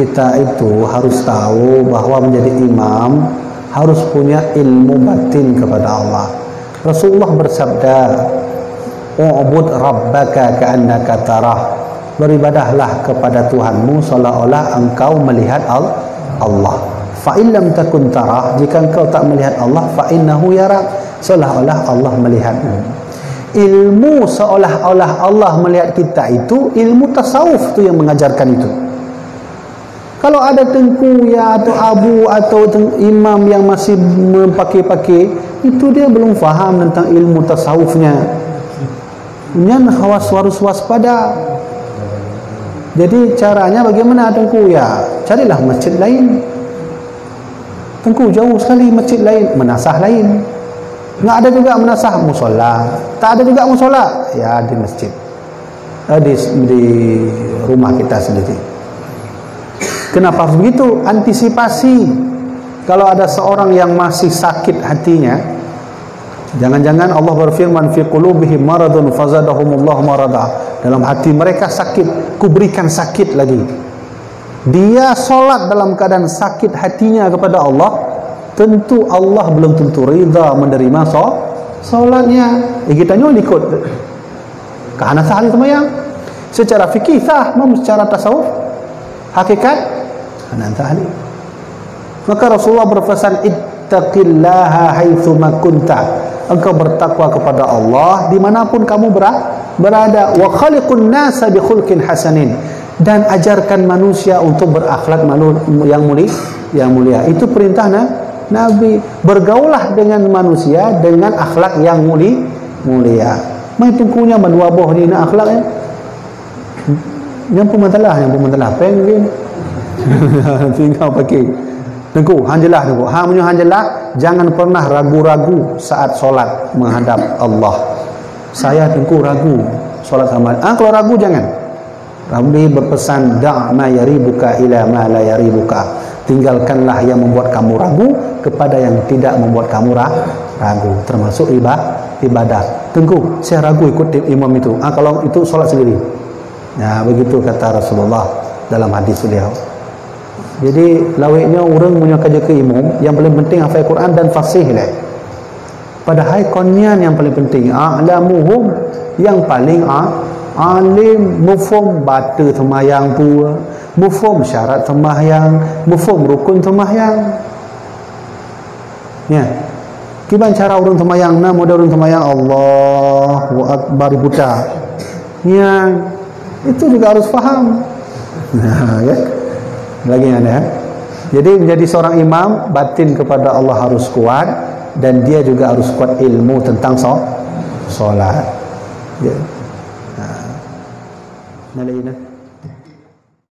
kita itu harus tahu bahwa menjadi imam harus punya ilmu batin kepada Allah. Rasulullah bersabda, "U'bud rabbaka ka'annaka tarah." Beribadahlah kepada Tuhanmu seolah-olah engkau melihat Allah. Fa in lam takun tarah, jika engkau tak melihat Allah, fa innahu yarak, seolah-olah Allah melihatmu. Ilmu seolah-olah Allah melihat kita itu ilmu tasawuf tu yang mengajarkan itu. Kalau ada tengku ya atau abu atau imam yang masih memakai-pakai, itu dia belum faham tentang ilmu tasawufnya. Nyan harus waspada. Jadi caranya bagaimana tengku ya? Carilah masjid lain. Tengku jauh sekali masjid lain, menasah lain. Nggak ada juga menasah musola. Tak ada juga musola, ya di masjid. Di rumah kita sendiri. Kenapa harus begitu? Antisipasi. Kalau ada seorang yang masih sakit hatinya, jangan-jangan Allah berfirman fi qulubihim maradun fazadahumullahu marada. Dalam hati mereka sakit, kuberikan sakit lagi. Dia solat dalam keadaan sakit hatinya kepada Allah, tentu Allah belum tentu ridha menerima solatnya. Kita nyo ikut kerana sah sembahyang. Secara fikih sah, secara tasawuf hakikat ana ahli. Maka Rasulullah berpesan, ittaqillaha haitsu ma kunta. Engkau bertakwa kepada Allah dimanapun kamu berada. Wa khaliqun nasa bi khulqin hasanin. Dan ajarkan manusia untuk berakhlak yang mulia. Itu perintah Nabi. Bergaulah dengan manusia dengan akhlak yang mulia. Mai tungkunya menwaboh ni nak akhlaknya. Yang pematalah pengen. Tinggal pakai tengku hanjelah tengku menyo hanjelah, jangan pernah ragu-ragu saat solat menghadap Allah. Saya tengku ragu solat sama kalau ragu jangan. Nabi berpesan, da' ma yaribuka ila ma la yaribuka. Tinggalkanlah yang membuat kamu ragu kepada yang tidak membuat kamu ragu, termasuk ibadah. Tengku saya ragu ikut imam itu, kalau itu solat sendiri. Nah begitu kata Rasulullah dalam hadis beliau. Jadi lawiknya orang punya kerja ke imam, yang paling penting hafal Quran dan fasih lah. Padahal konyan yang paling penting, a'lamuhum, yang paling alim, mufhum bata sembahyang tu, mufhum syarat sembahyang, mufhum rukun sembahyang. Ya. Gimana cara orang sembahyang? Modal orang sembahyang Allahu Akbar buta. Ya. Itu juga harus faham. Nah, ya. Lagi ada. Jadi menjadi seorang imam, batin kepada Allah harus kuat, dan dia juga harus kuat ilmu tentang solat. Ya. Nah,